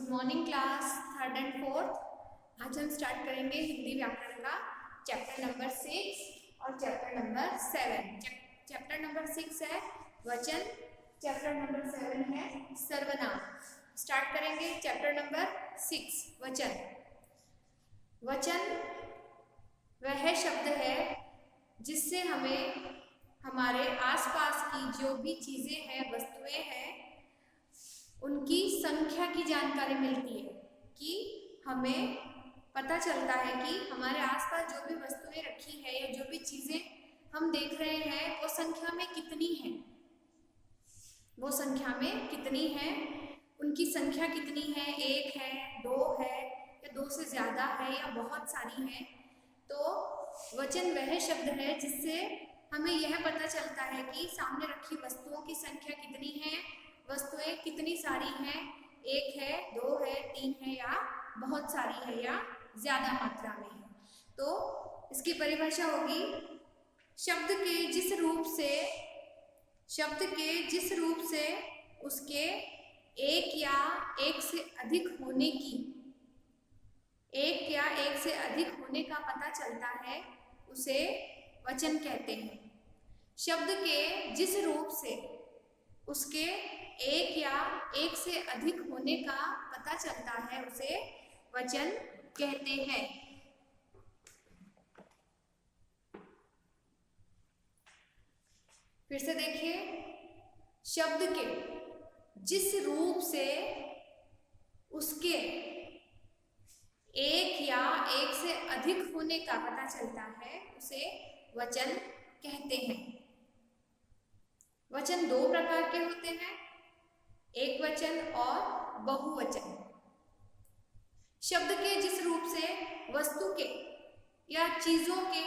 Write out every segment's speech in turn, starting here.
Morning class third and fourth. आज हम start करेंगे हिंदी व्याकरण का चैप्टर नंबर 6 और चैप्टर नंबर 7। चैप्टर नंबर 6 है वचन, चैप्टर नंबर 7 है सर्वनाम। स्टार्ट करेंगे चैप्टर नंबर 6 वचन। वचन वह शब्द है जिससे हमें हमारे आसपास की जो भी चीजें हैं, वस्तुएं हैं, उनकी संख्या की जानकारी मिलती है कि हमें पता चलता है कि हमारे आसपास जो भी वस्तुएं रखी है या जो भी चीजें हम देख रहे हैं वो संख्या में कितनी है, वो संख्या में कितनी है, उनकी संख्या कितनी है, 1 है, 2 है या 2 से ज्यादा है या बहुत सारी है। तो वचन वह शब्द है जिससे हमें यह पता चलता है कि सामने रखी वस्तुओं की संख्या कितनी है, वस्तुएं कितनी सारी हैं, 1 है, 2 है, 3 है या बहुत सारी है या ज्यादा मात्रा में है। तो इसकी परिभाषा होगी शब्द के जिस रूप से उसके एक या एक से अधिक होने का पता चलता है उसे वचन कहते हैं। शब्द के जिस रूप से उसके एक या एक से अधिक होने का पता चलता है उसे वचन कहते हैं। फिर से देखिए, शब्द के जिस रूप से उसके एक या एक से अधिक होने का पता चलता है उसे वचन कहते हैं। वचन 2 प्रकार के होते हैं, एक वचन और बहुवचन। शब्द के जिस रूप से वस्तु के या चीजों के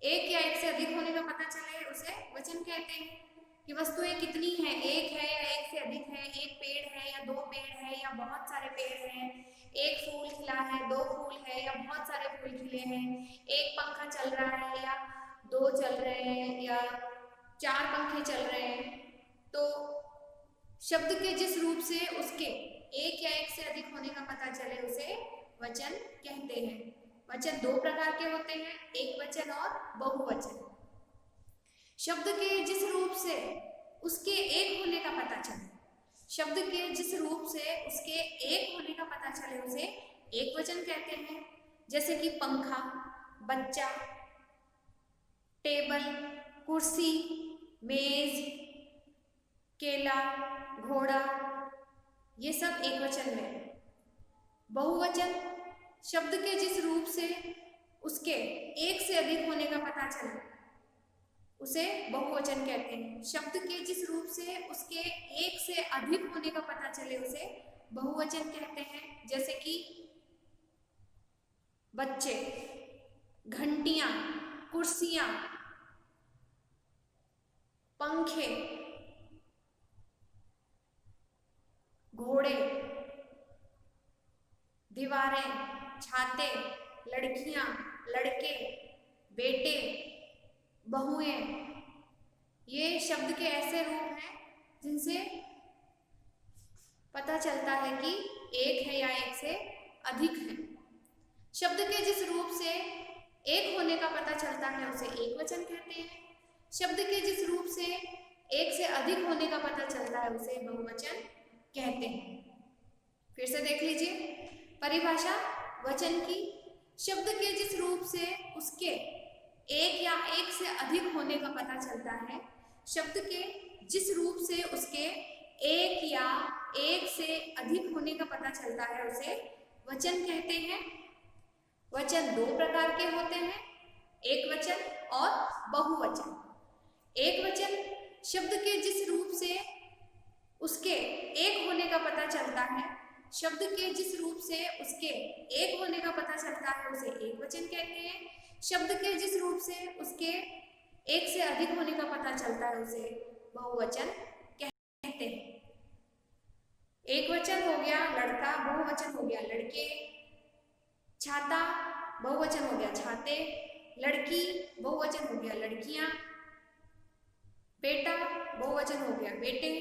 एक या एक से अधिक होने का पता चले उसे वचन कहते हैं। कि वस्तुएं कितनी हैं, 1 है या 1 से अधिक है, 1 पेड़ है या 2 पेड़ है या बहुत सारे पेड़ हैं, 1 फूल खिला है, 2 फूल है या बहुत सारे फूल खिले हैं, 1 पंखा चल रहा है या 2 चल रहे हैं या 4 पंखे चल रहे हैं। तो शब्द के जिस रूप से उसके एक या एक से अधिक होने का पता चले उसे वचन कहते हैं। वचन 2 प्रकार के होते हैं, एक वचन और बहुवचन। शब्द के जिस रूप से उसके एक होने का पता चले, शब्द के जिस रूप से उसके एक होने का पता चले उसे एक वचन कहते हैं। जैसे कि पंखा, बच्चा, टेबल, कुर्सी, मेज, केला, घोड़ा, ये सब एक वचन में। बहुवचन शब्द के जिस रूप से उसके एक से अधिक होने का पता चले उसे बहुवचन कहते हैं। शब्द के जिस रूप से उसके एक से अधिक होने का पता चले उसे बहुवचन कहते हैं। जैसे कि बच्चे, घंटियां, कुर्सियां, पंखे, घोड़े, दीवारें, छाते, लड़कियां, लड़के, बेटे, बहुएं, ये शब्द के ऐसे रूप हैं जिनसे पता चलता है कि एक है या एक से अधिक है। शब्द के जिस रूप से एक होने का पता चलता है उसे एक वचन कहते हैं। शब्द के जिस रूप से एक से अधिक होने का पता चलता है उसे बहुवचन कहते हैं। फिर से देख लीजिए परिभाषा वचन की। शब्द के जिस रूप से उसके एक या एक से अधिक होने का पता चलता है, शब्द के जिस रूप से उसके एक या एक से अधिक होने का पता चलता है उसे वचन कहते हैं। वचन 2 प्रकार के होते हैं, एक वचन और बहुवचन। एक वचन शब्द के जिस रूप से उसके एक होने का पता चलता है, शब्द के जिस रूप से उसके एक होने का पता चलता है उसे एक वचन कहते हैं। शब्द के जिस रूप से उसके एक से अधिक होने का पता चलता है उसे बहुवचन कहते हैं। एक वचन हो गया लड़का, बहुवचन हो गया लड़के, छाता बहुवचन हो गया छाते, लड़की बहुवचन हो गया लड़कियां, बेटा बहुवचन हो गया बेटे,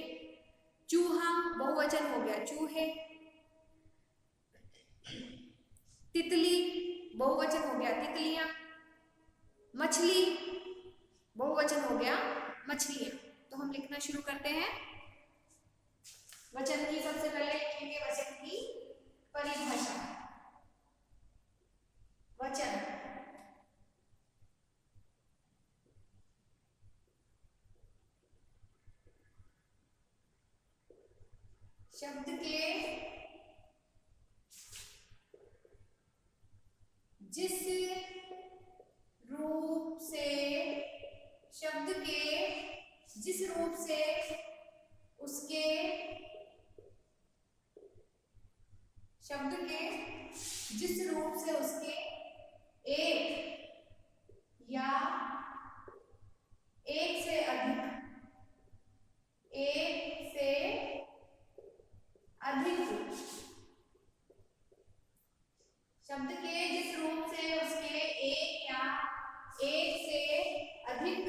चूहा बहुवचन हो गया चूहे, तितली बहुवचन हो गया तितलियां, मछली बहुवचन हो गया मछलियां। तो हम लिखना शुरू करते हैं। वचन की सबसे पहले लिखेंगे वचन की परिभाषा। वचन शब्द के जिस रूप से, शब्द के जिस रूप से उसके, शब्द के जिस रूप से उसके एक या एक से अधिक, एक से अधिक, शब्द के जिस रूप से उसके एक या एक से अधिक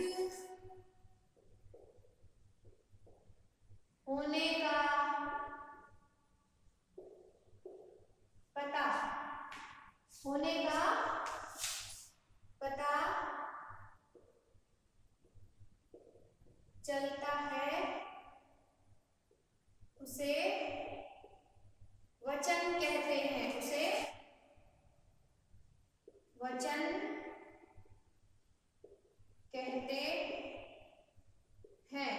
होने का पता, होने का पता चलता है उसे वचन कहते हैं, उसे वचन कहते हैं।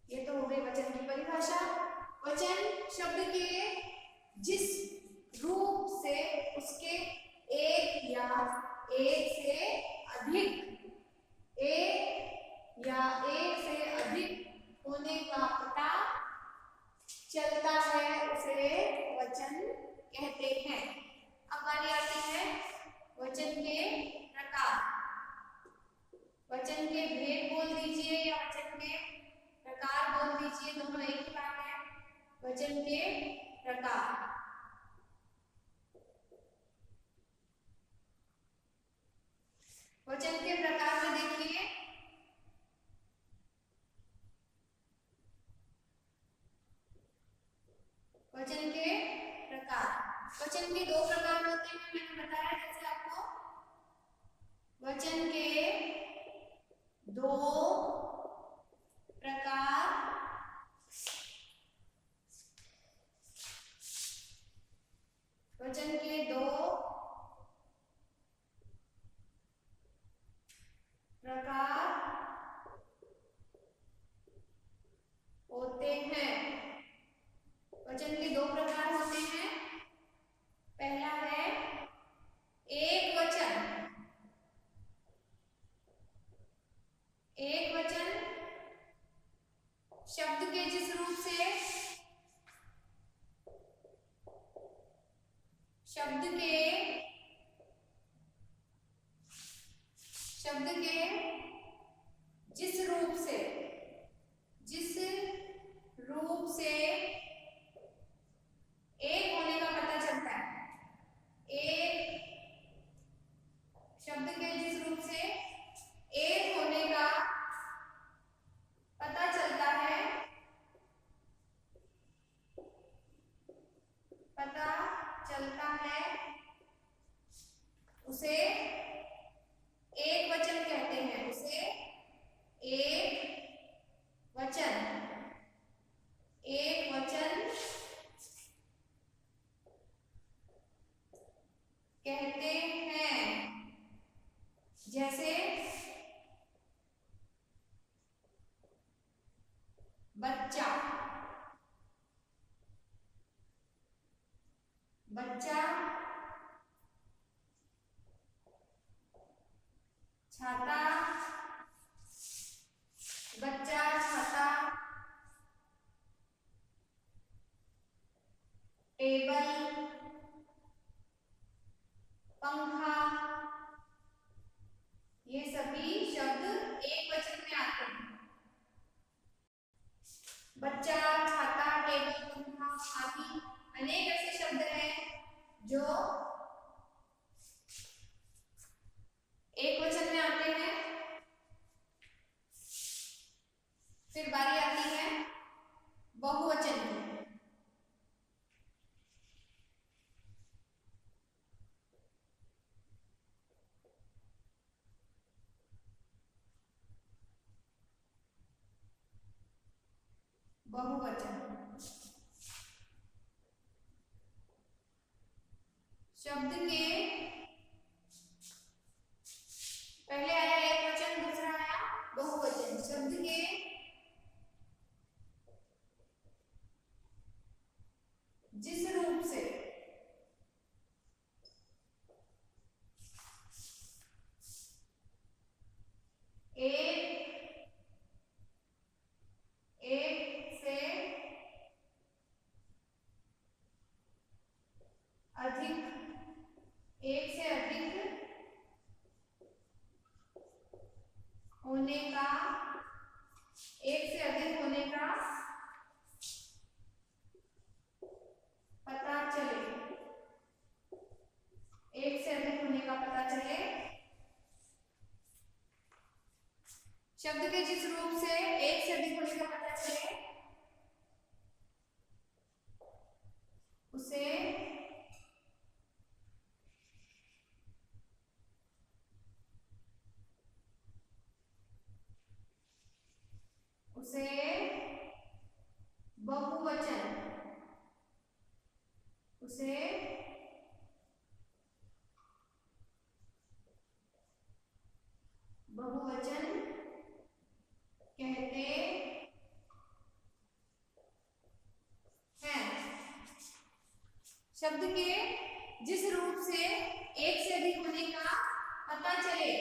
ये तो हो गई वचन की परिभाषा। वचन शब्द के जिस रूप से उसके एक या एक से अधिक, एक या एक से अधिक होने का पता चलता है उसे वचन कहते हैं। अब बारी आती है वचन के प्रकार। वचन के भेद बोल दीजिए या वचन के प्रकार बोल दीजिए, दोनों एक ही बात है। वचन के प्रकार। वचन के प्रकार में देखिए, वचन के प्रकार, वचन के दो प्रकार होते हैं, मैंने बताया जैसे आपको। वचन के दो प्रकार, वचन के दो प्रकार होते हैं। वचन के दो प्रकार होते हैं। पहला है एक वचन। एक वचन शब्द के जिस रूप से, शब्द के जिस रूप से, जिस रूप से एक होने का पता चलता है। एक शब्द के जिस रूप से एक होने का पता चलता है, पता चलता है उसे एक वचन कहते हैं, उसे एक वचन, एक वचन कहते हैं। जैसे बच्चा, बच्चा, छाता, बच्चा, छाता, टेबल, पंखा, ये सभी शब्द एक वचन में आते हैं। बच्चा, छाता, टेबल, पंखा आदि अनेक ऐसे शब्द हैं जो एक वचन में आते हैं। फिर बारी आती है बहुवचन की। बहुवचन। शब्द के पहले आया एक वचन, दूसरा आया बहुवचन। शब्द के जिस रूप से एक से अधिक होने का पता चले, एक से अधिक होने का पता चले। शब्द के जिस रूप से एक से अधिक होने का पता चले उसे बहुवचन, उसे बहुवचन कहते हैं। शब्द के जिस रूप से एक से अधिक होने का पता चले,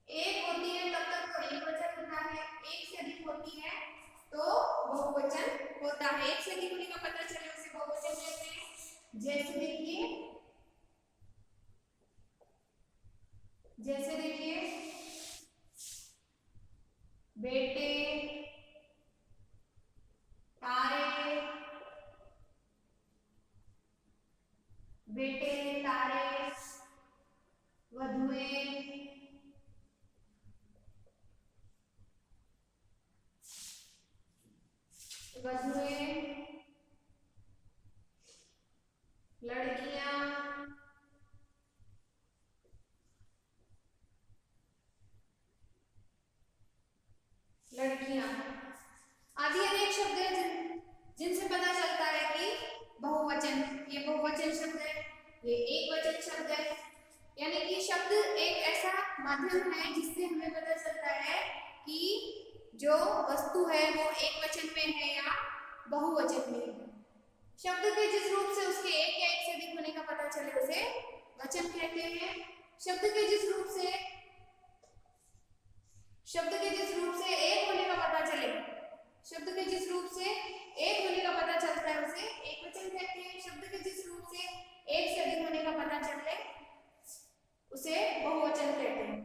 एक होती है तब तक तो एक वचन होता है, एक से अधिक होती है तो बहुवचन होता है। एक से अधिक होने का पता चले उसे बहुवचन कहते हैं। जैसे देखिए बेटे, तारे, बेटे, तारे, वधुएं, लड़कियां, आदि अनेक शब्द हैं जिनसे पता चलता है कि बहुवचन, ये बहुवचन शब्द है, ये एक वचन शब्द है। यानी कि शब्द एक ऐसा माध्यम है जिससे हमें पता चलता है कि जो वस्तु है वो एक वचन में है या बहुवचन में है। शब्द के जिस रूप से उसके एक या एक से अधिक होने का पता चले उसे वचन कहते हैं। शब्द के जिस रूप से एक होने का पता चले, शब्द के जिस रूप से एक होने का पता चलता है उसे एक वचन कहते हैं। शब्द के जिस रूप से एक से अधिक होने का पता चले उसे बहुवचन कहते हैं।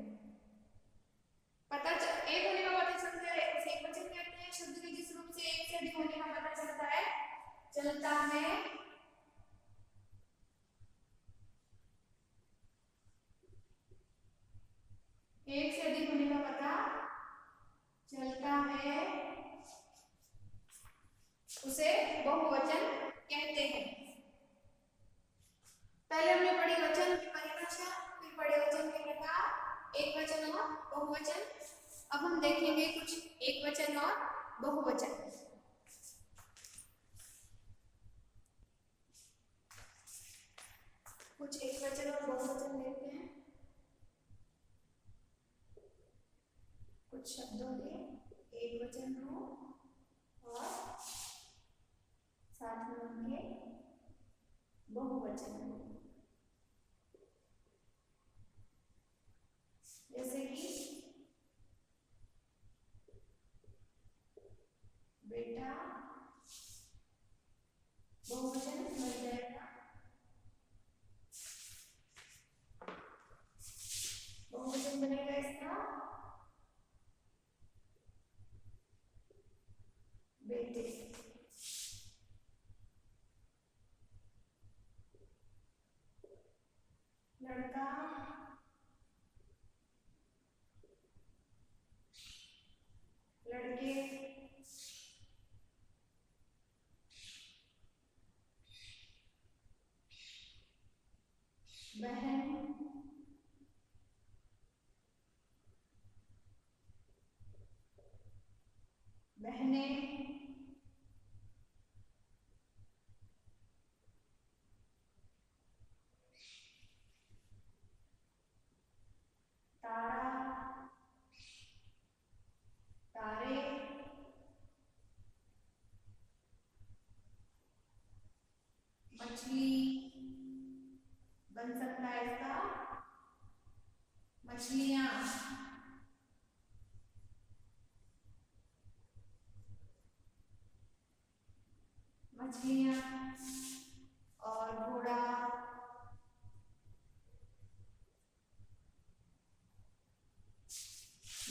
एक होने का पता चलता है उसे एक वचन कहते हैं। शब्द के जिस रूप से एक से अधिक होने का पता चलता है एक से अधिक होने का पता चलता है उसे बहुवचन कहते हैं। पहले हमने पढ़ी वचन की परिभाषा, फिर पढ़े वचन के प्रकार, एक वचन और बहुवचन। अब हम देखेंगे कुछ एक वचन और बहुवचन। कुछ एक वचन और बहुवचन देखते हैं। कुछ शब्दों के एक वचन हो और साथ में उनके बहुवचन हो। जैसे कि बेटा बहुवचन बन जाएगा, बहुवचन बनेगा इसका बेटे। लड़का, लड़के, बहन, बहनें, मछलियाँ और घोड़ा,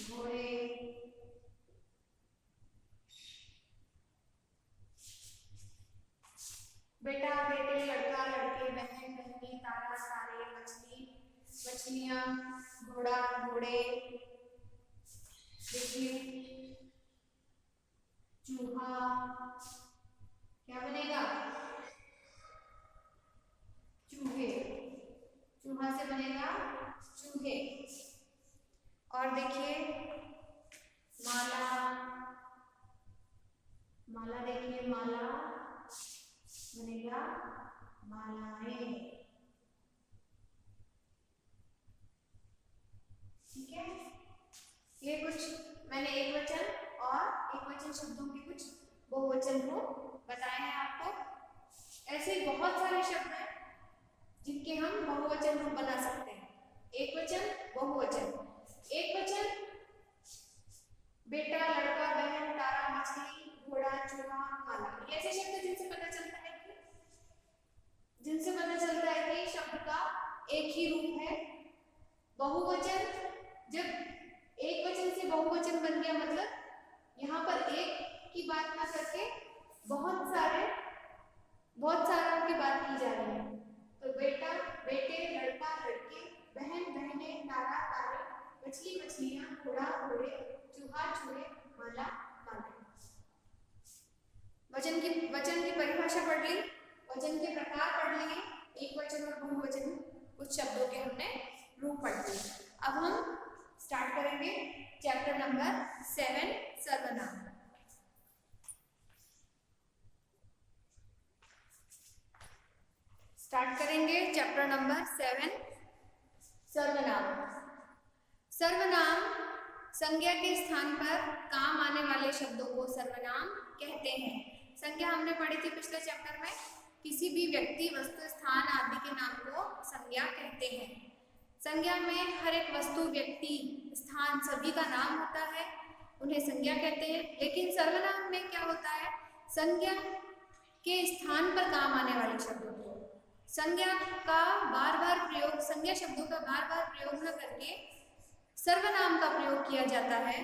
घोड़े, बेटा बेटे, लड़का लड़के, बहन बहनी, तारा तारे, मछली मछलियाँ, घोड़ा घोड़े। देखिए चूहा क्या बनेगा? चूहे, चूहा से बनेगा चूहे। और देखिए माला, माला देखिए माला बनेगा मालाएं। ठीक है, ये कुछ मैंने एक वचन और एक वचन शब्दों के कुछ बहुवचन रूप बताए हैं आपको। ऐसे बहुत सारे शब्द हैं जिनके हम बहुवचन रूप बना सकते हैं। एक वचन, बहुवचन। एक वचन बेटा, लड़का, बहन, तारा, मछली, घोड़ा, चूहा, माला। ये ऐसे शब्द जिनसे पता चलता है कि शब्द का एक ही रूप है। बहुवचन, जब एक वचन से बहुवचन बन गया मतलब यहाँ पर एक की बात ना करके बहुत सारों की बात की जा रही है। तो बेटा बेटे, लड़का लड़के, बहन बहने, तारा तारे, मछली मछलियाँ, घोड़ा घोड़े, चूहा चूहे, माला माला। वचन की परिभाषा पढ़ ली, वचन के प्रकार पढ़ लिए, एक वचन और बहुवचन कुछ शब्दों के हमने रूप पढ़ लिए। अब हम स्टार्ट करेंगे चैप्टर नंबर 7 सर्वनाम। स्टार्ट करेंगे चैप्टर नंबर 7 सर्वनाम। सर्वनाम संज्ञा के स्थान पर काम आने वाले शब्दों को सर्वनाम कहते हैं। संज्ञा हमने पढ़ी थी पिछले चैप्टर में। किसी भी व्यक्ति, वस्तु, स्थान आदि के नाम को संज्ञा कहते हैं। संज्ञा में हर एक वस्तु, व्यक्ति, स्थान सभी का नाम होता है, उन्हें संज्ञा कहते हैं। लेकिन सर्वनाम में क्या होता है? संज्ञा के स्थान पर काम आने वाले शब्दों को, संज्ञा का बार बार प्रयोग, संज्ञा शब्दों का बार बार प्रयोग न करके सर्वनाम का प्रयोग किया जाता है।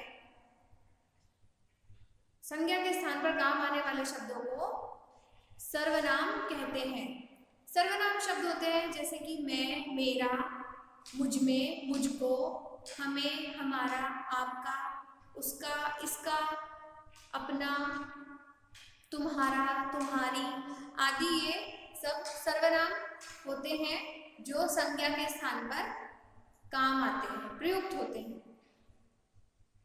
संज्ञा के स्थान पर काम आने वाले शब्दों को सर्वनाम कहते हैं। सर्वनाम शब्द होते हैं जैसे कि मैं, मेरा, मुझ में, मुझको, हमें, हमारा, आपका, उसका, इसका, अपना, तुम्हारा, तुम्हारी आदि। ये सब सर्वनाम होते हैं जो संज्ञा के स्थान पर काम आते हैं, प्रयुक्त होते हैं।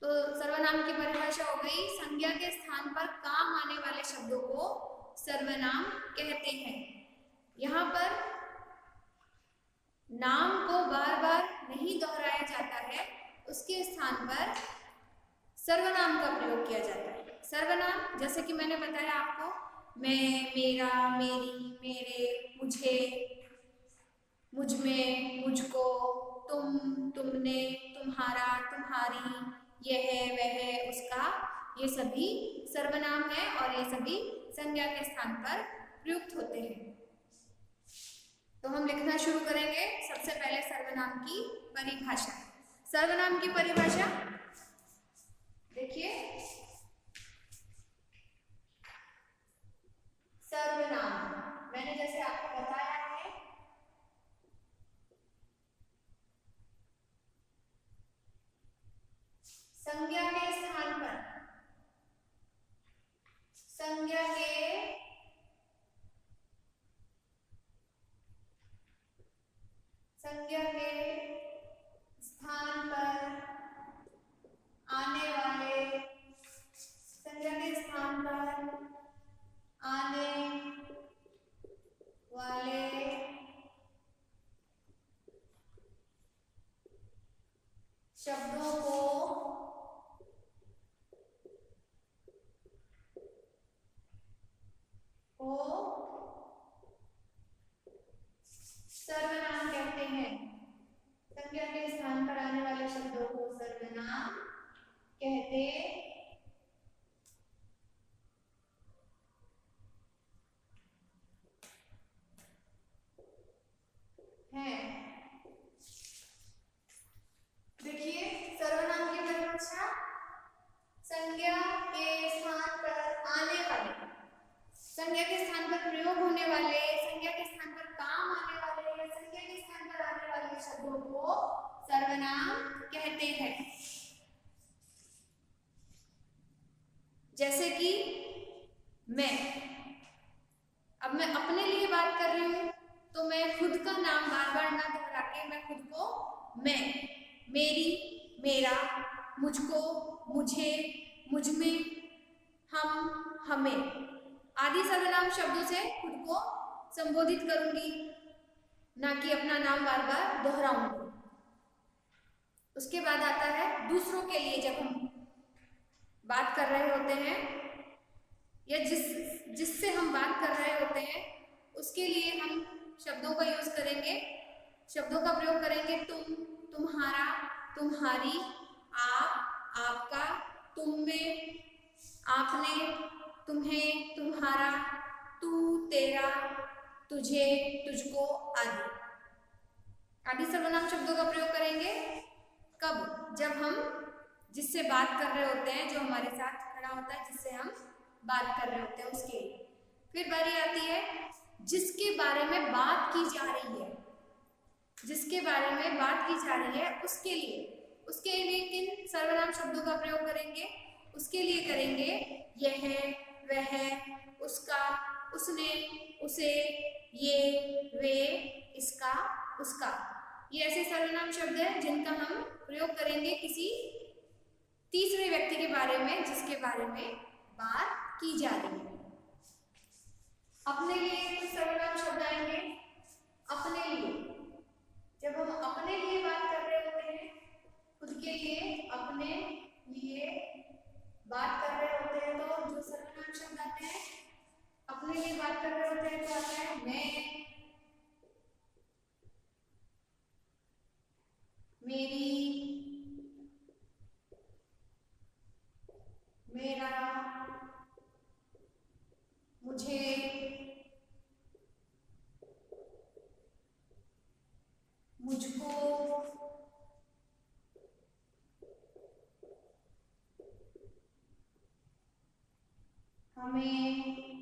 तो सर्वनाम की परिभाषा हो गई, संज्ञा के स्थान पर काम आने वाले शब्दों को सर्वनाम कहते हैं। यहाँ पर नाम को बार बार नहीं दोहराया जाता है, उसके स्थान पर सर्वनाम का प्रयोग किया जाता है। सर्वनाम जैसे कि मैंने बताया आपको, मैं, मेरा, मेरी, मेरे, मुझे, मुझ में, मुझको, तुम, तुमने, तुम्हारा, तुम्हारी, यह, वह, उसका, ये सभी सर्वनाम है और ये सभी संज्ञा के स्थान पर प्रयुक्त होते हैं। तो हम लिखना शुरू करेंगे। सबसे पहले सर्वनाम की परिभाषा। सर्वनाम की परिभाषा देखिए, सर्वनाम मैंने जैसे आपको बताया है, संज्ञा के स्थान पर, संज्ञा के स्थान पर आने वाले, संज्ञा के स्थान पर आने वाले शब्दों को सर्वनाम कहते हैं। संज्ञा के स्थान पर आने वाले शब्दों को सर्वनाम कहते हैं। देखिए सर्वनाम की परिभाषा, संज्ञा के स्थान पर आने वाले, संज्ञा के स्थान पर प्रयोग होने वाले, संज्ञा के स्थान पर काम आने वाले या संज्ञा के स्थान पर आने वाले शब्दों को सर्वनाम कहते हैं। जैसे कि मैं, अब मैं अपने लिए बात कर रही हूं तो मैं खुद का नाम बार बार ना दोहरा के मैं खुद को मैं, मेरी, मेरा, मुझको, मुझे, मुझमें, हम, हमें आदि सर्वनाम शब्दों से खुद को संबोधित करूंगी, ना कि अपना नाम बार बार दोहराऊंगी। उसके बाद आता है दूसरों के लिए, जब हम बात कर रहे होते हैं या जिससे हम बात कर रहे होते हैं उसके लिए हम शब्दों का यूज करेंगे, शब्दों का प्रयोग करेंगे तुम, तुम्हारा, तुम्हारी, आप, आपका, तुम में, आपने, तुम्हें, तुम्हारा, तू, तेरा, तुझे, तुझको आदि आदि सर्वनाम शब्दों का प्रयोग करेंगे। कब? जब हम जिससे बात कर रहे होते हैं, जो हमारे साथ खड़ा होता है, जिससे हम बात कर रहे होते हैं उसके लिए। फिर बारी आती है जिसके बारे में बात की जा रही है, जिसके बारे में बात की जा रही है उसके लिए किन सर्वनाम शब्दों का प्रयोग करेंगे? उसके लिए करेंगे यह, वह, उसका, उसने, उसे, ये, वे, इसका, उसका। ये ऐसे सर्वनाम शब्द हैं जिनका हम प्रयोग करेंगे किसी तीसरे व्यक्ति के बारे में जिसके बारे में बात की जा रही है। अपने लिए कुछ सर्वनाम शब्द आएंगे। अपने लिए, जब हम अपने लिए बात कर रहे होते हैं, खुद के लिए, अपने लिए बात कर रहे होते हैं तो जो सर्वनाम शब्द आते हैं, अपने लिए बात कर रहे होते हैं तो आता है मैं, मेरी, मेरा, मुझे, मुझको, हमें,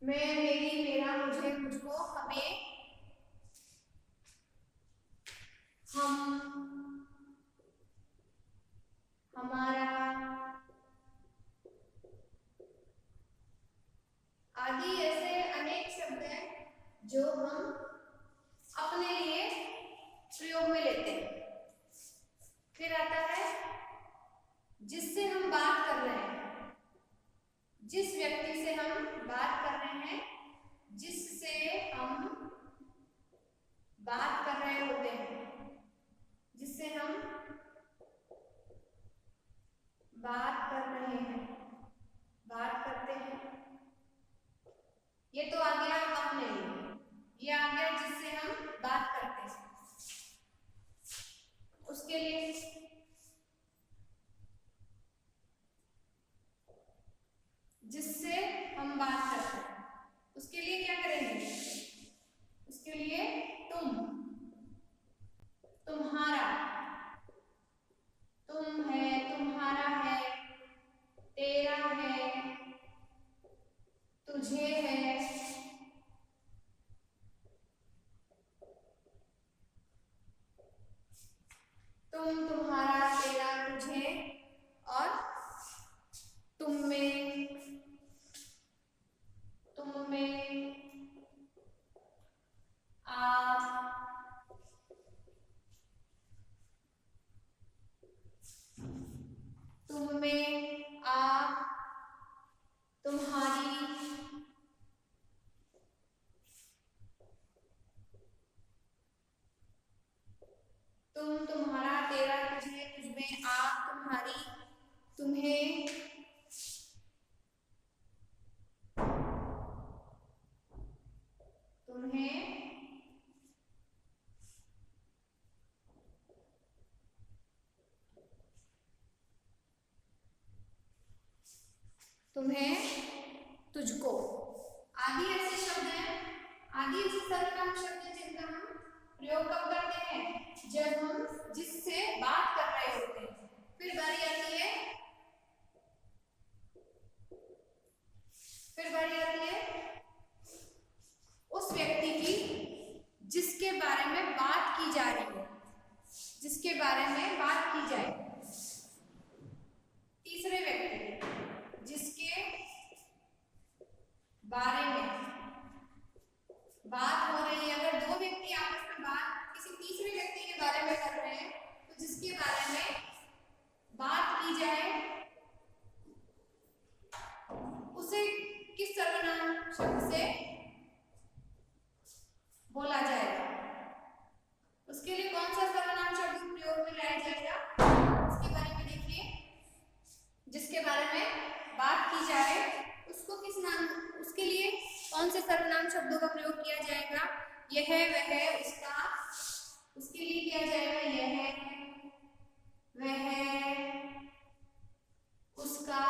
मैं, मेरी, मेरा, मुझे, मुझको, हमें, हम, हमारा आदि ऐसे अनेक शब्द हैं जो हम अपने लिए प्रयोग में लेते हैं। फिर आता है जिससे हम बात कर रहे हैं, जिस व्यक्ति से हम बात कर रहे हैं, जिससे हम बात कर रहे होते हैं, जिससे हम बात कर रहे हैं, बात करते हैं। ये तो आ गया अपने लिए, ये आ गया जिससे हम बात करते हैं। उसके लिए जिससे हम बात करते हैं, उसके लिए क्या करेंगे? उसके लिए तुम, तुम्हारा, तुम है, तुम्हारा है, तेरा है, तुझे है, तुम, तुम्हारा, तुम्हें, तुझको। आदि ऐसे शब्द हैं, आदि ऐसे सर्वनाम शब्द हैं जिनका हम प्रयोग कब करते हैं, जब हम जिससे बात कर रहे होते हैं। फिर बारी आती है उस व्यक्ति की जिसके बारे में बात की जा रही है, जिसके बारे में बात की जाए। तीसरे व्यक्ति जिसके बारे में बात हो रही है। अगर दो व्यक्ति आपस में बात किसी तीसरे व्यक्ति के बारे में कर रहे हैं तो जिसके बारे में बात की जाए उसे किस सर्वनाम शब्द से बोला जाएगा, उसके लिए कौन सा सर्वनाम शब्द प्रयोग में लाया जाएगा, इसके बारे में देखिए। जिसके बारे में बात की जाए उसको किस नाम, उसके लिए कौन से सर्वनाम शब्दों का प्रयोग किया जाएगा, यह, वह, उसका। उसके लिए किया जाएगा यह, वह, उसका,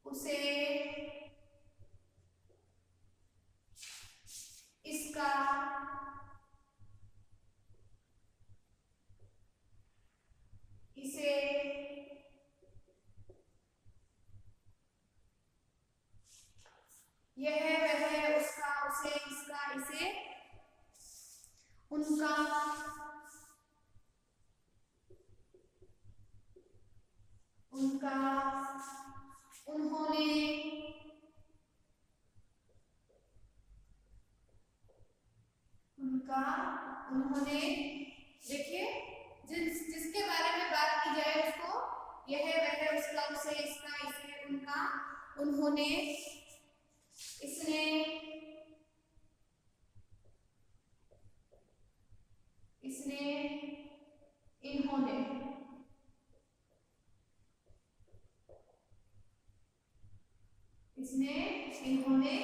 उसे, इसका, इसे, यह, वह, उसका, उसे, इसका, इसे, उनका, उनका, उन्होंने, उनका, उन्होंने। देखिए, जिसके बारे में बात की जाए उसको यह, वह, उसका, उसे, इसका, इसे, उनका, उन्होंने, इसने, इसने, इन्होंने। इसने, इन्होंने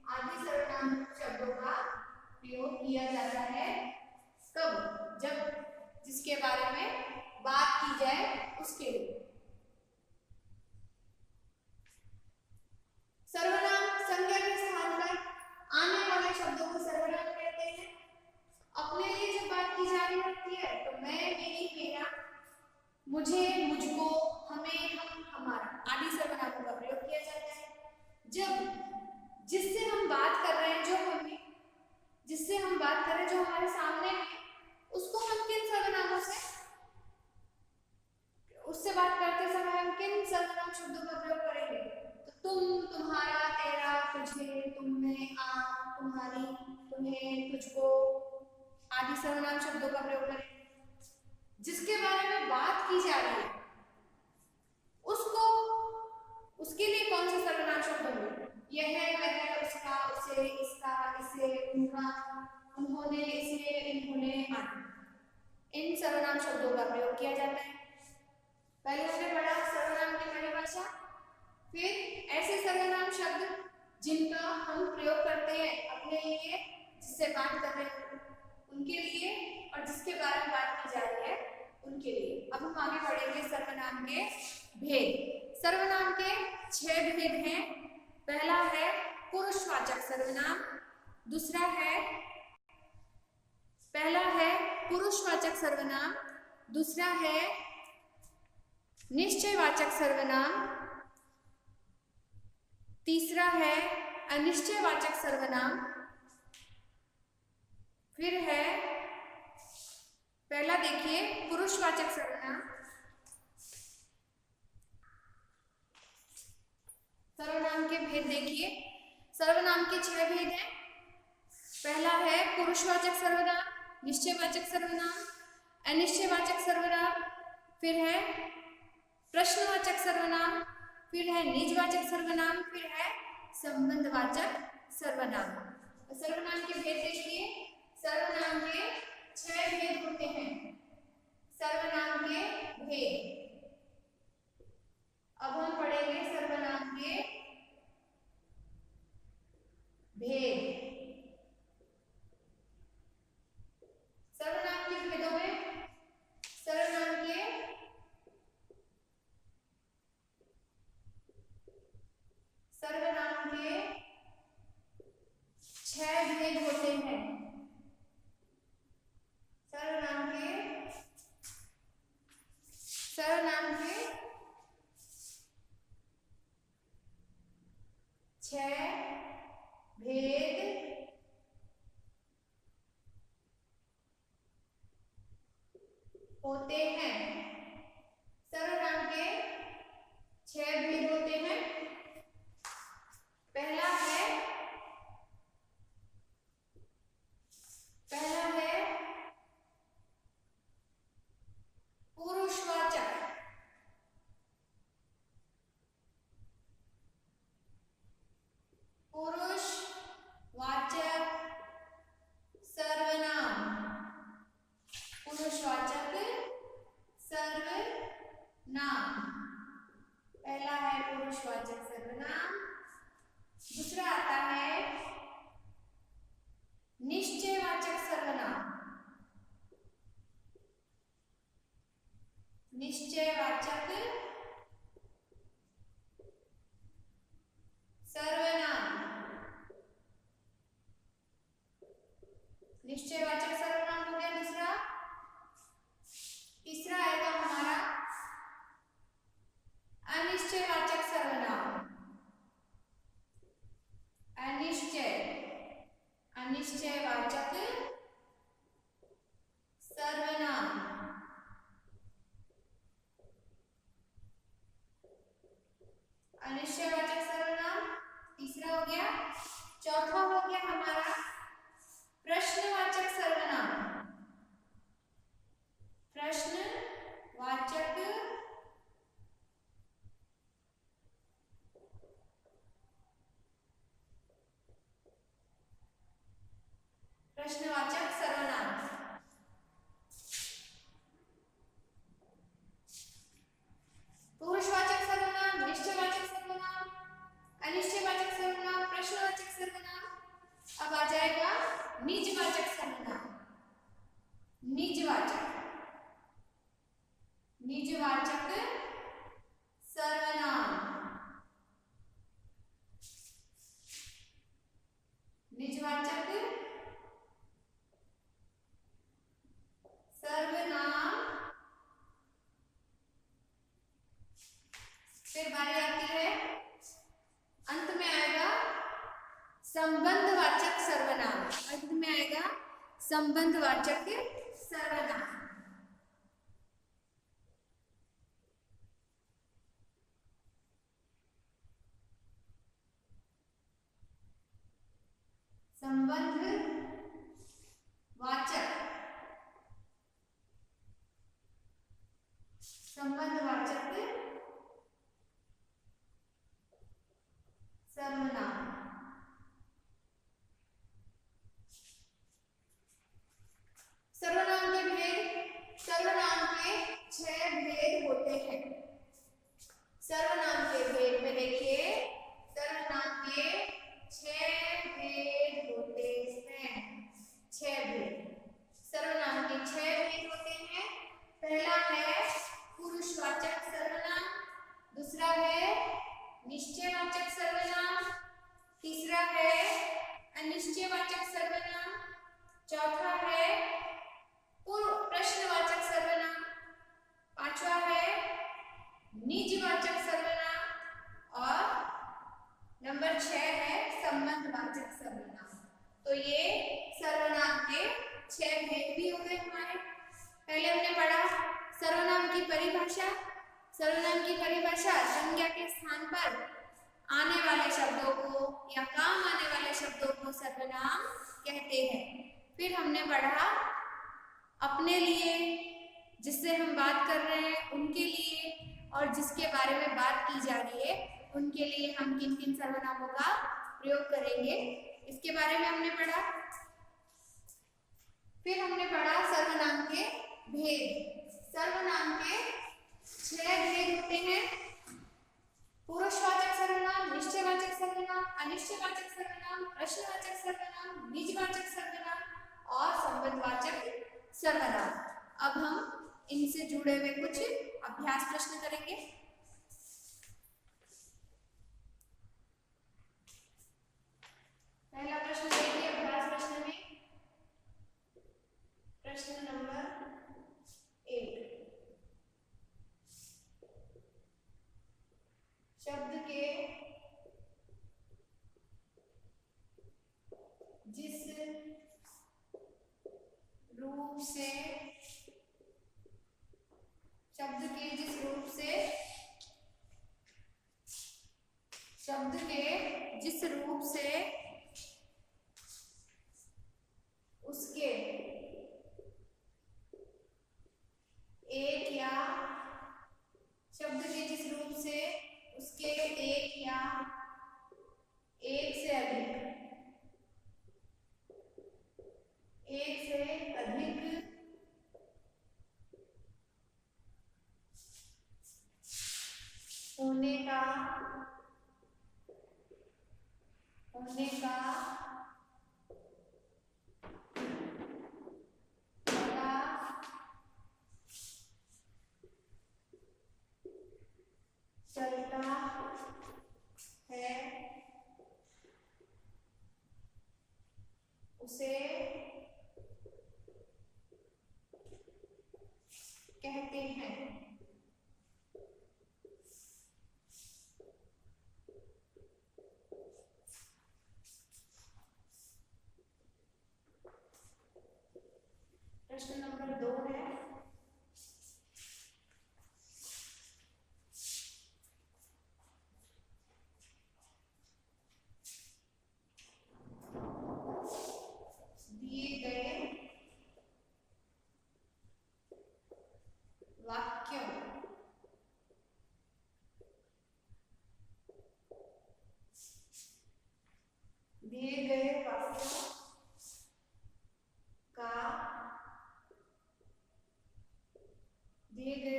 आदि सर्वनाम शब्दों का प्रयोग किया जाता है कब, जब जिसके बारे में बात की जाए उसके लिए। सर्वनाम संज्ञा के स्थान पर आने वाले शब्दों को सर्वनाम कहते हैं। अपने लिए जब बात की जा रही होती है तो मैं, मेरी, मेरा, मुझे, मुझको, हमें, हम, हमारा आदि सर्वनामों का प्रयोग किया जाता है। जब जिससे हम बात कर रहे हैं, जिससे हम बात कर रहे हैं, जो हमारे सामने है, उसको हम किन सर्वनामों से, उससे बात करते समय हम किन सर्वनाम शब्दों का प्रयोग करेंगे, तो तुम, तुम्हारा, तेरा, तुझे, तुम्हें, आप, तुम्हारी, तुम्हें, तुझको आदि सर्वनाम शब्दों का प्रयोग करेंगे। जिसके बारे में बात की जा रही है उसको, उसके लिए कौन से सर्वनाम शब्द होंगे, यह, वह, उसका, उसे, इसका, इसे, उनका, उन्होंने, इसे, इन्होंने आदि। इन सर्वनाम शब्दों का प्रयोग किया जाता है। पहले हमने पढ़ा सर्वनाम की परिभाषा, फिर ऐसे सर्वनाम शब्द जिनका हम प्रयोग करते हैं अपने लिए, जिससे बात कर रहे हैं उनके लिए, और जिसके बारे में बात की जा रही है उनके लिए। अब हम आगे बढ़ेंगे सर्वनाम के भेद। सर्वनाम के 6 भेद हैं। पहला है पुरुषवाचक सर्वनाम, दूसरा है, पहला है पुरुषवाचक सर्वनाम, दूसरा है निश्चयवाचक सर्वनाम, तीसरा है अनिश्चयवाचक सर्वनाम, फिर है, पहला देखिए पुरुषवाचक सर्वनाम। सर्वनाम के भेद देखिए, सर्वनाम के 6 भेद हैं। पहला है पुरुषवाचक सर्वनाम, निश्चयवाचक सर्वनाम, अनिश्चयवाचक सर्वनाम, फिर है प्रश्नवाचक सर्वनाम, फिर है निजवाचक सर्वनाम, फिर है संबंधवाचक सर्वनाम। सर्वनाम के भेद देखिए, सर्वनाम के 6 भेद होते हैं। सर्वनाम के भेद, अब हम पढ़ेंगे सर्वनाम के भेद। सर्वनाम के भेदों में सर्वनाम के होते हैं। सर्वनाम के 6 भेद होते हैं। पहला है पुरुषवाचक। पुरुषवाचक सर्वनाम। पुरुषवाचक सर्वनाम पहला है पुरुषवाचक सर्वनाम। दूसरा आता है निश्चयवाचक सर्वनाम। निश्चयवाचक सर्वनाम। निश्चयवाचक सर्वनाम हो गया दूसरा। तीसरा आएगा हमारा अनिश्चयवाचक सर्वनाम। अनिश्चयवाचक सर्वनाम। अनिश्चयवाचक सर्वनाम तीसरा हो गया। चौथा हो गया हमारा प्रश्नवाचक सर्वनाम। प्रश्नवाचक सर्वनाम। पुरुषवाचक सर्वनाम, निश्चयवाचक सर्वनाम, अनिश्चयवाचक सर्वनाम, प्रश्नवाचक सर्वनाम। अब आ जाएगा निजवाचक सर्वनाम। निजवाचक सर्वनाम। निजवाचक सर्वनाम। फिर बारी आती है, अंत में आएगा संबंधवाचक सर्वनाम। अंत में आएगा संबंधवाचक सर्वनाम। संबंधवाचक सर्वनाम। सर्वनाम के भेद। सर्वनाम के 6 भेद होते हैं। सर्वनाम के भेद में देखिए, सर्वनाम के 6 भेद होते हैं। 6 भेद। सर्वनाम के 6 भेद होते हैं। पहला है पुरुषवाचक सर्वनाम। दूसरा है निश्चयवाचक सर्वनाम। तीसरा है अनिश्चयवाचक सर्वनाम। चौथा है प्रश्नवाचक सर्वनाम। पांचवा है निजवाचक सर्वनाम। और नंबर 6 है संबंधवाचक सर्वनाम। तो ये सर्वनाम के 6 भेद भी हो गए हमारे। पहले हमने पढ़ा सर्वनाम की परिभाषा। सर्वनाम की परिभाषा संज्ञा के स्थान पर आने वाले शब्दों को या काम आने वाले शब्दों को सर्वनाम कहते हैं। फिर हमने पढ़ा अपने लिए, जिससे हम बात कर रहे हैं उनके लिए, और जिसके बारे में बात की जा रही है उनके लिए हम किन किन सर्वनामों का प्रयोग करेंगे, इसके बारे में हमने पढ़ा। फिर हमने पढ़ा सर्वनाम के भेद। सर्वनाम के 6 भेद होते हैं। पुरुषवाचक सर्वनाम, निश्चयवाचक सर्वनाम, अनिश्चयवाचक सर्वनाम, प्रश्नवाचक सर्वनाम, निजवाचक सर्वनाम और संबंधवाचक सर्वनाम। अब हम इनसे जुड़े हुए कुछ अभ्यास प्रश्न करेंगे। पहला प्रश्न देखिए अभ्यास प्रश्न में, प्रश्न नंबर 1। शब्द के जिस रूप से शब्द के जिस रूप से उसके एक या शब्द के जिस रूप से उसके एक या एक से अधिक होने का पता चलता है उसे कहते हैं। प्रश्न नंबर 2 है, दिए गए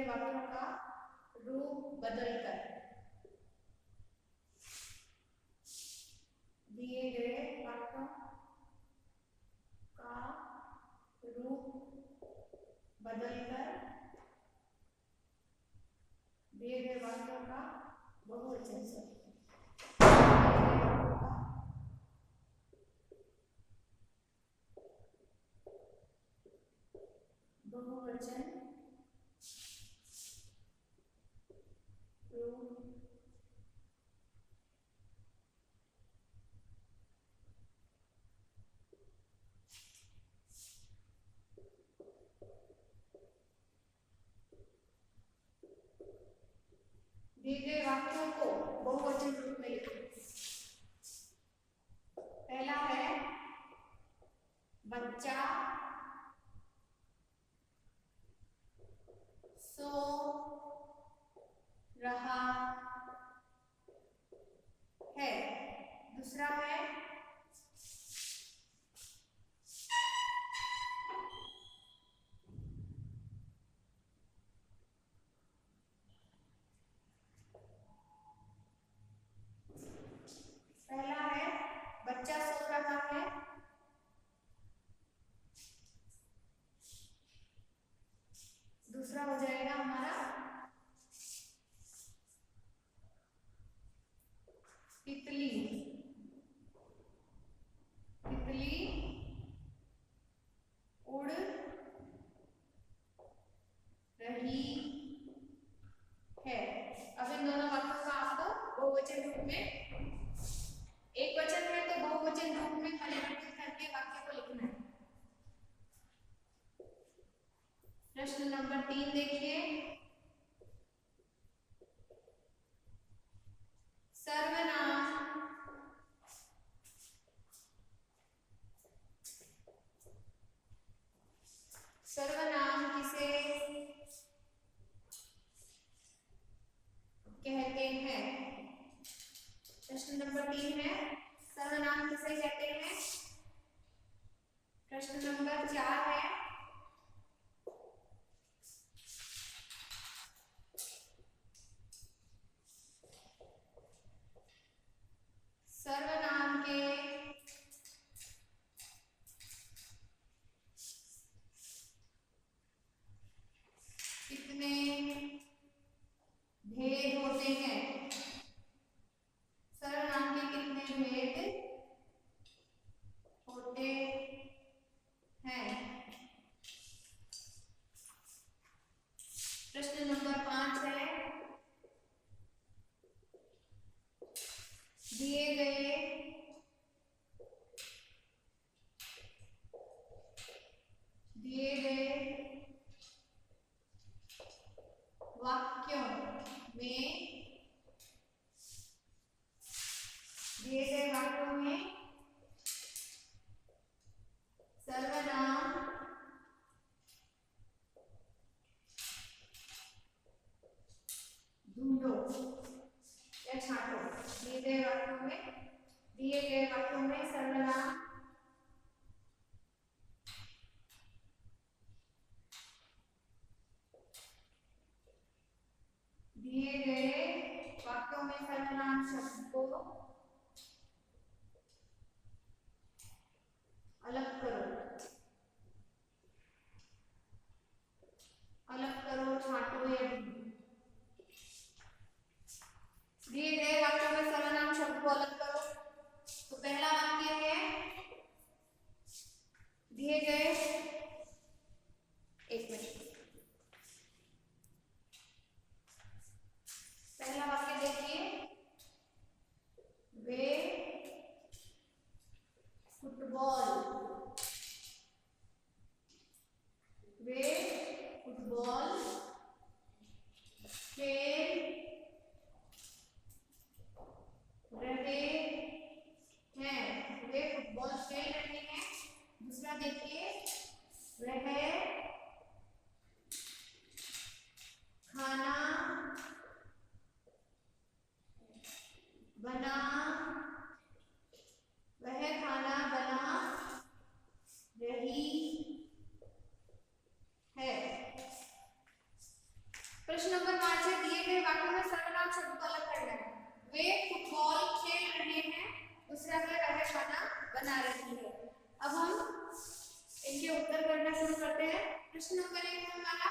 वाक्यों का रूप बदलकर दिए गए वाक्यों का रूप बदलकर दिए गए वाक्यों का बहुवचन से बहुवचन रूप दिए गए वाक्यों को बहुवचन रूप में लिखें। पहला है बच्चा सो रहा है। दूसरा है बच्चा सो रहा है। दूसरा हो जाएगा हमारा तितली उड़ रही है। अब इन दोनों वाक्यों का आपको बहुवचन रूप में, एक वचन है तो बहुवचन रूप में परिवर्तित करके वाक्य को लिखना है। प्रश्न नंबर 3 देखिए, सर्वनाम किसे कहते हैं? प्रश्न नंबर 3 है, सर्वनाम किसे कहते हैं? प्रश्न नंबर 4 है, सर्वनाम के कितने भेद होते हैं? सर्वनाम के कितने भेद होते हैं? प्रश्न नंबर 5 है, दिए गए ढूंढो या छांटो। दिए गए वाक्यों में सर्वनाम शब्द को अलग करो, छांटो या ढूंढो। दिए गए वाक्यों में सर्वनाम शब्द को अलग करो। तो पहला वाक्य है, दिए गए, एक मिनट, पहला वाक्य देखिए, वे फुटबॉल खेल रहे हैं। वे फुटबॉल खेल रहे हैं। दूसरा देखिए, वह खाना बना रही है। प्रश्न नंबर 5 है, दिए गए वाक्यों में सर्वनाम शब्द को अलग करना है। वे फुटबॉल खेल रहे हैं। दूसरा है, वह खाना बना रही है। अब हम इनके उत्तर करना शुरू करते हैं। प्रश्न नंबर 1 है हमारा,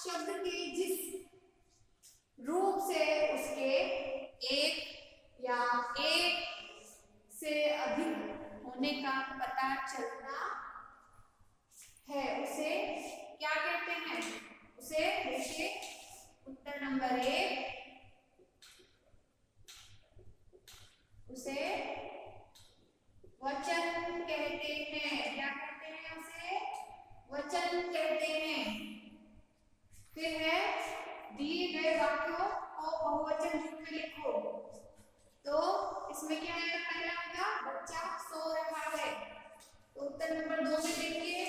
शब्द के जिस रूप से उसके एक या एक से अधिक होने का पता चलता है उसे क्या कहते हैं? उसे देखिए, उत्तर नंबर 1, उसे वचन कहते हैं। क्या कहते हैं? उसे वचन कहते हैं। फिर है, दिए गए वाक्यों को बहुवचन रूप में लिखो। तो इसमें क्या है? पहला होगा, बच्चा सो रहा है। तो उत्तर नंबर 2 में देखिए,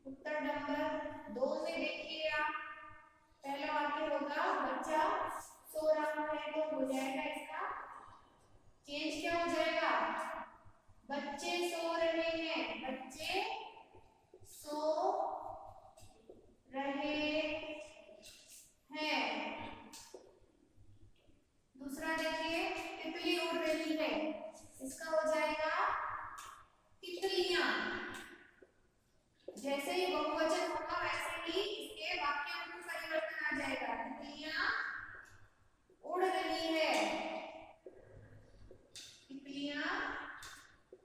उत्तर नंबर 2 में देखिए आप, पहला वाक्य होगा बच्चा सो रहा है। तो हो जाएगा इसका चेंज, क्या हो जाएगा? बच्चे सो रहे हैं। बच्चे सो रहे हैं। दूसरा देखिए, तितली उड़ रही है। इसका हो जाएगा तितलियां। जैसे ही बहुवचन होगा वैसे ही इसके वाक्य में परिवर्तन आ जाएगा। तितलियां उड़ रही है। तितलियां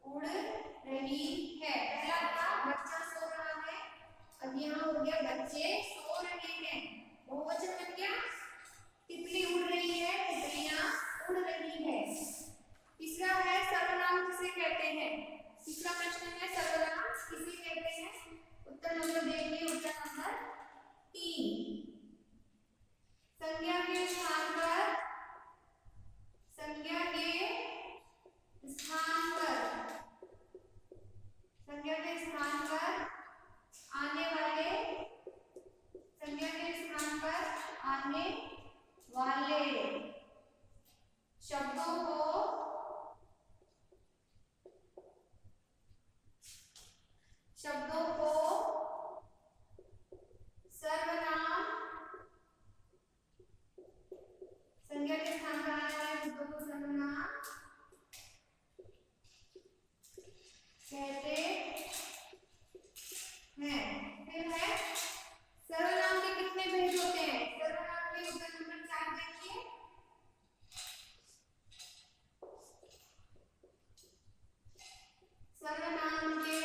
उड़ रही है। पहला था बच्चा सो रहा है, अब यहाँ हो गया बच्चे सो रहे हैं। बहुवचन बन गया, तितली उड़ रही है, तितलियां उड़ रही है। तीसरा है, सर्वनाम किसे कहते हैं? तीसरा प्रश्न है, सर्वनाम किसे कहते हैं? उत्तर नंबर देखिए, उत्तर नंबर 3, संज्ञा के स्थान पर आने वाले शब्दों को सर्वनाम, संज्ञा के स्थान पर आने वाले शब्दों को सर्वनाम कहते हैं। फिर है, सर्वनाम के कितने भेद होते हैं? सर्वनाम के उत्तर नंबर 4 देखिए, सर्वनाम के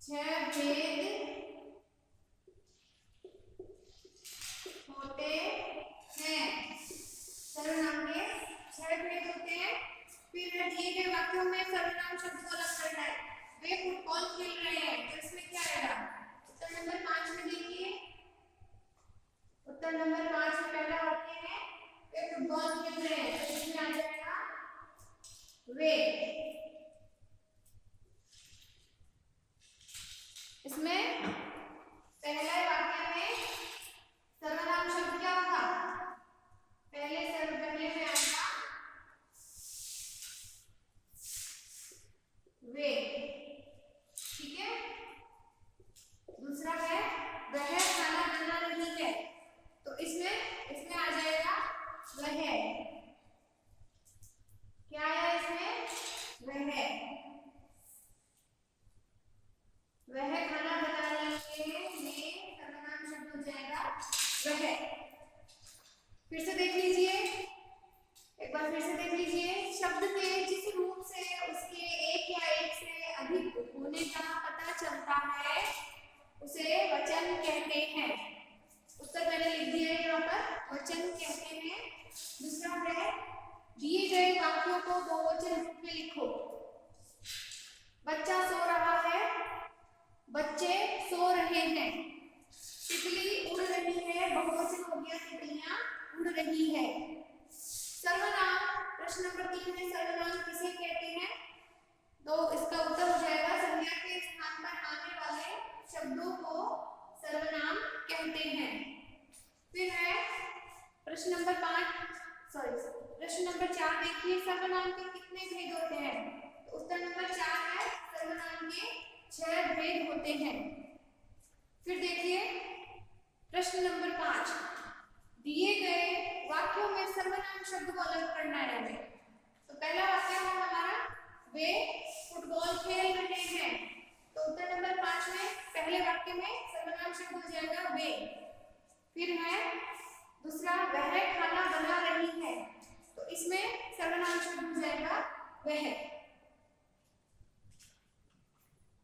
6 भेद होते हैं। सर्वनाम के 6 भेद होते हैं। फिर दिए गए वाक्यों में सर्वनाम शब्द को अलग करना है। वे फुटबॉल खेल रहे हैं, तो इसमें क्या आएगा? उत्तर नंबर 5 में देखिए, उत्तर नंबर 5 में पहला वाक्य है, वे फुटबॉल खेल रहे हैं। तो इसमें आ जाएगा वे। इसमें पहले वाक्य में सर्वनाम शब्द क्या होगा? पहले में आएगा वे, ठीक है। दूसरा है वह खाना बना रही है, तो इसमें आ जाएगा वह। क्या है इसमें? वह खाना बना रही है में सर्वनाम शब्द हो जाएगा वह। फिर से देख लीजिए, एक बार फिर से देख लीजिए। शब्द के जिस रूप से उसके एक या एक से अधिक होने का पता चलता है उसे वचन कहते हैं। उत्तर मैंने लिख दिया है यहाँ पर, वचन कहते हैं। दूसरा है दिए गए वाक्यों को बहुवचन रूप में लिखो। बच्चा सो रहा है, बच्चे सो रहे हैं। तितली उड़ रही है, बहुवचन हो गया तितलियां उड़ रही है। सर्वनाम, प्रश्न नंबर 3 में सर्वनाम किसे कहते हैं? तो इसका उत्तर हो जाएगा संज्ञा के स्थान पर आने वाले शब्दों को सर्वनाम कहते हैं। फिर है प्रश्न नंबर 4 देखिए, सर्वनाम के कितने भेद होते हैं? तो उत्तर नंबर 4 है सर्वनाम के 6 भेद होते हैं। फिर देखिए प्रश्न नंबर 5, दिए गए वाक्यों में सर्वनाम शब्द को अलग करना है हमें। तो पहला वाक्य है हमारा वे फुटबॉल खेल रहे हैं, तो उत्तर नंबर 5 में पहले वाक्य में सर्वनाम शब्द हो जाएगा वे। फिर है दूसरा वह खाना बना रही है, तो इसमें सर्वनाम शब्द हो जाएगा वह।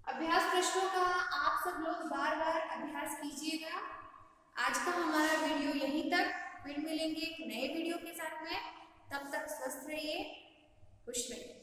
अभ्यास प्रश्नों का आप सब लोग बार बार अभ्यास कीजिएगा। आज का हमारा वीडियो यहीं तक, फिर मिलेंगे एक नए वीडियो के साथ में। तब तक स्वस्थ रहिए, खुश रहिए।